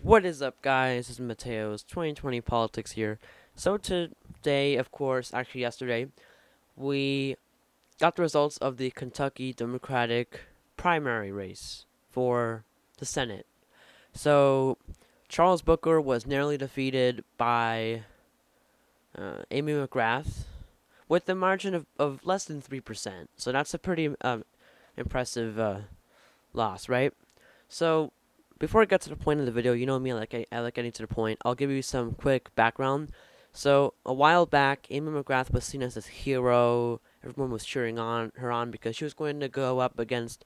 What is up, guys? This is Mateo's 2020 Politics here. So today, of course, actually yesterday, we got the results of the Kentucky Democratic primary race for the Senate. So Charles Booker was narrowly defeated by Amy McGrath with a margin of less than 3%. So that's a pretty impressive loss, right? So, before I get to the point of the video, you know me, I like getting to the point. I'll give you some quick background. So, a while back, Amy McGrath was seen as this hero. Everyone was cheering on her on because she was going to go up against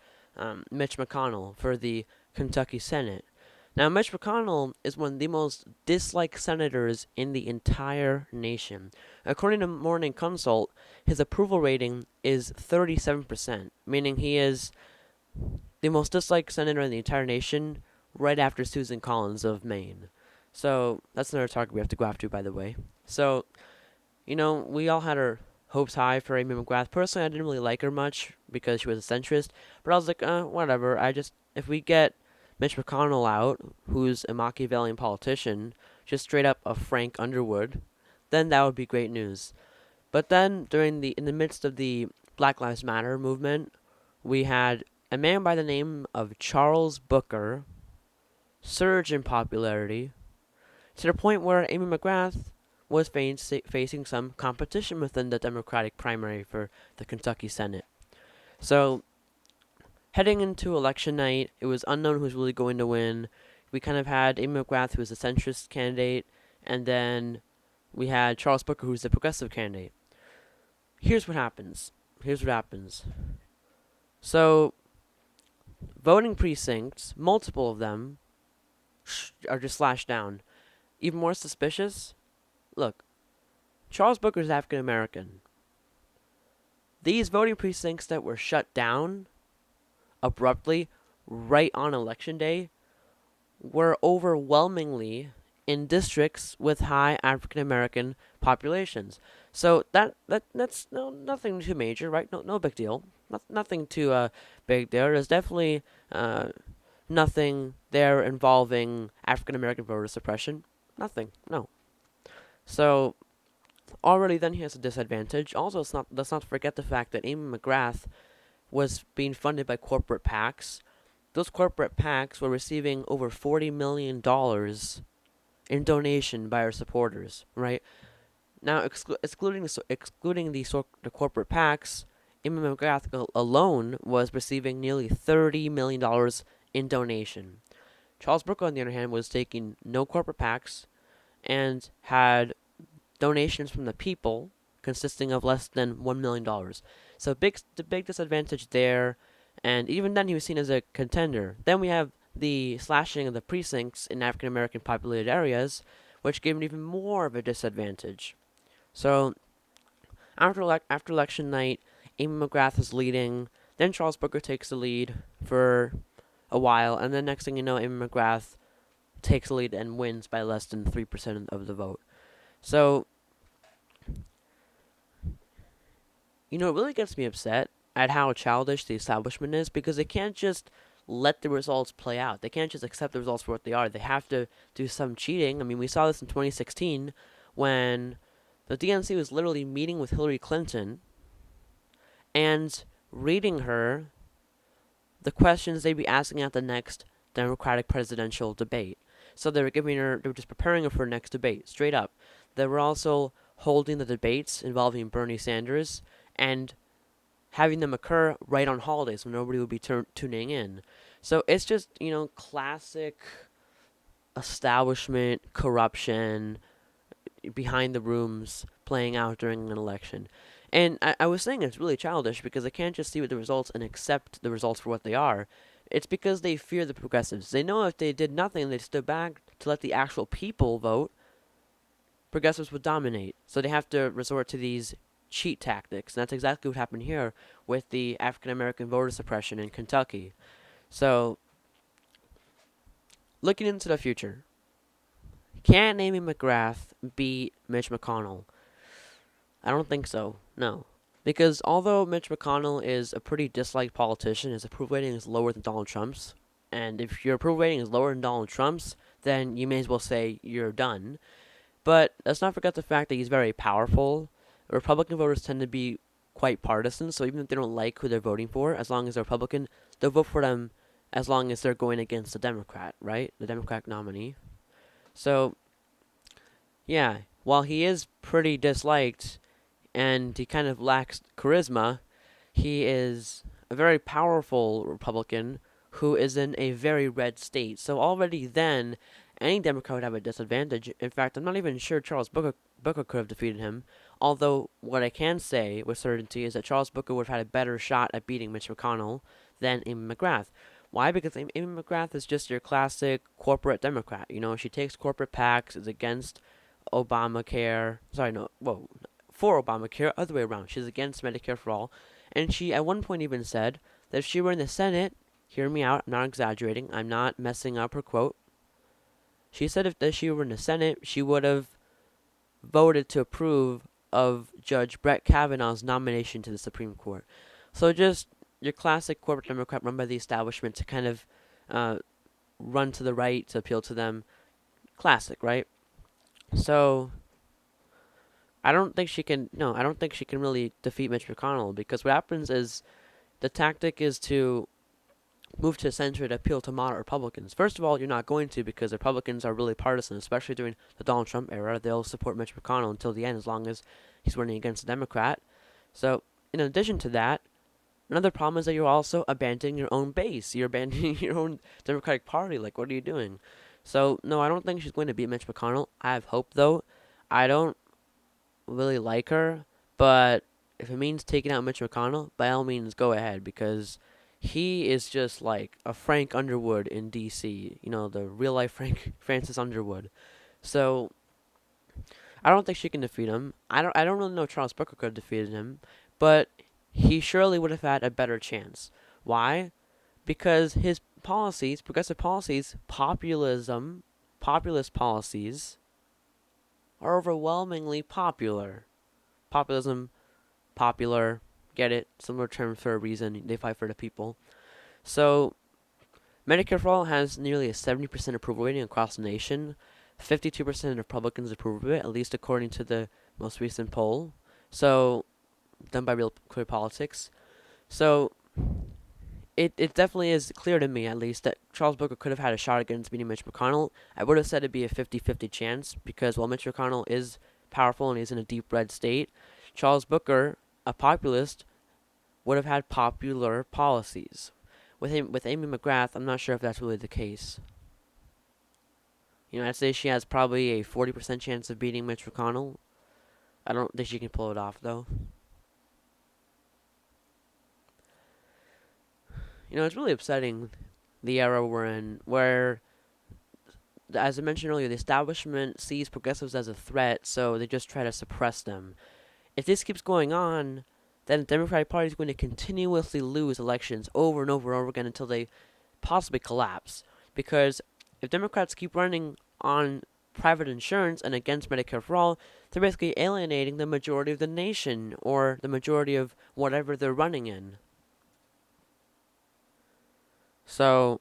Mitch McConnell for the Kentucky Senate. Now, Mitch McConnell is one of the most disliked senators in the entire nation. According to Morning Consult, his approval rating is 37%, meaning he is the most disliked senator in the entire nation, right after Susan Collins of Maine. So that's another target we have to go after, by the way. So, we all had our hopes high for Amy McGrath. Personally, I didn't really like her much because she was a centrist, but I was like, whatever. If we get Mitch McConnell out, who's a Machiavellian politician, just straight up a Frank Underwood, then that would be great news. But then, in the midst of the Black Lives Matter movement, we had a man by the name of Charles Booker surge in popularity to the point where Amy McGrath was facing some competition within the Democratic primary for the Kentucky Senate. So, heading into election night, it was unknown who was really going to win. We kind of had Amy McGrath, who was a centrist candidate, and then we had Charles Booker, who's the progressive candidate. Here's what happens. So, voting precincts, multiple of them, are just slashed down. Even more suspicious, look, Charles Booker is African American. These voting precincts that were shut down abruptly right on election day were overwhelmingly in districts with high African American populations. So that's nothing too major, right? No big deal. Nothing too big there. There's definitely nothing there involving African American voter suppression. Nothing. No. So already then he has a disadvantage. Also, let's not forget the fact that Amy McGrath was being funded by corporate PACs. Those corporate PACs were receiving over $40 million in donation by her supporters. Right now, excluding the corporate PACs, Amy McGrath alone was receiving nearly $30 million in donation. Charles Booker, on the other hand, was taking no corporate PACs and had donations from the people consisting of less than $1 million. So the big disadvantage there, and even then he was seen as a contender. Then we have the slashing of the precincts in African American populated areas, which gave him even more of a disadvantage. So after election night, Amy McGrath is leading. Then Charles Booker takes the lead for a while, and then next thing you know, Amy McGrath takes the lead and wins by less than 3% of the vote. So, it really gets me upset at how childish the establishment is, because they can't just let the results play out. They can't just accept the results for what they are. They have to do some cheating. I mean, we saw this in 2016 when the DNC was literally meeting with Hillary Clinton and reading her the questions they'd be asking at the next Democratic presidential debate. So they were just preparing her for the next debate, straight up. They were also holding the debates involving Bernie Sanders and having them occur right on holidays when nobody would be tuning in. So it's just, classic establishment corruption behind the rooms playing out during an election. And I was saying it's really childish because they can't just see what the results and accept the results for what they are. It's because they fear the progressives. They know if they did nothing and they stood back to let the actual people vote, progressives would dominate. So they have to resort to these cheat tactics. And that's exactly what happened here with the African American voter suppression in Kentucky. So, looking into the future, can Amy McGrath beat Mitch McConnell? I don't think so. No. Because although Mitch McConnell is a pretty disliked politician, his approval rating is lower than Donald Trump's. And if your approval rating is lower than Donald Trump's, then you may as well say you're done. But let's not forget the fact that he's very powerful. Republican voters tend to be quite partisan, so even if they don't like who they're voting for, as long as they're Republican, they'll vote for them as long as they're going against the Democrat, right? The Democratic nominee. So, yeah, while he is pretty disliked and he kind of lacks charisma, he is a very powerful Republican who is in a very red state. So already then, any Democrat would have a disadvantage. In fact, I'm not even sure Booker could have defeated him. Although, what I can say with certainty is that Charles Booker would have had a better shot at beating Mitch McConnell than Amy McGrath. Why? Because Amy McGrath is just your classic corporate Democrat. You know, she takes corporate PACs, is against Obamacare. Sorry, no, whoa, for Obamacare, other way around. She's against Medicare for all. And she, at one point, even said that if she were in the Senate, hear me out, I'm not exaggerating, I'm not messing up her quote. She said if she were in the Senate, she would have voted to approve of Judge Brett Kavanaugh's nomination to the Supreme Court. So just your classic corporate Democrat run by the establishment to kind of run to the right to appeal to them. Classic, right? So I don't think she can. No, I don't think she can really defeat Mitch McConnell, because what happens is the tactic is to move to the center to appeal to moderate Republicans. First of all, you're not going to, because Republicans are really partisan, especially during the Donald Trump era. They'll support Mitch McConnell until the end, as long as he's running against a Democrat. So, in addition to that, another problem is that you're also abandoning your own base. You're abandoning your own Democratic Party. Like, what are you doing? So, no, I don't think she's going to beat Mitch McConnell. I have hope, though. I don't really like her, but if it means taking out Mitch McConnell, by all means, go ahead, because he is just like a Frank Underwood in D.C. You know, the real life Francis Underwood. So I don't think she can defeat him. I don't really know if Charles Booker could have defeated him, but he surely would have had a better chance. Why? Because his policies, progressive policies, populist policies, are overwhelmingly popular. Populism, popular, get it? Similar terms for a reason. They fight for the people. So, Medicare for All has nearly a 70% approval rating across the nation. 52% of Republicans approve of it, at least according to the most recent poll. So, done by Real Clear Politics. So, it definitely is clear to me, at least, that Charles Booker could have had a shot against beating Mitch McConnell. I would have said it'd be a 50-50 chance, because while Mitch McConnell is powerful and he's in a deep red state, Charles Booker, a populist, would have had popular policies. With Amy McGrath, I'm not sure if that's really the case. You know, I'd say she has probably a 40% chance of beating Mitch McConnell. I don't think she can pull it off, though. You know, it's really upsetting, the era we're in, where, as I mentioned earlier, the establishment sees progressives as a threat, so they just try to suppress them. If this keeps going on, then the Democratic Party is going to continuously lose elections over and over and over again until they possibly collapse. Because if Democrats keep running on private insurance and against Medicare for all, they're basically alienating the majority of the nation, or the majority of whatever they're running in. So,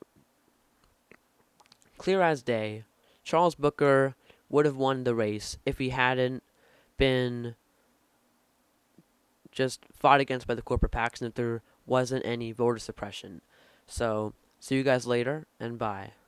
clear as day, Charles Booker would have won the race if he hadn't been just fought against by the corporate PACs and if there wasn't any voter suppression. So, see you guys later, and bye.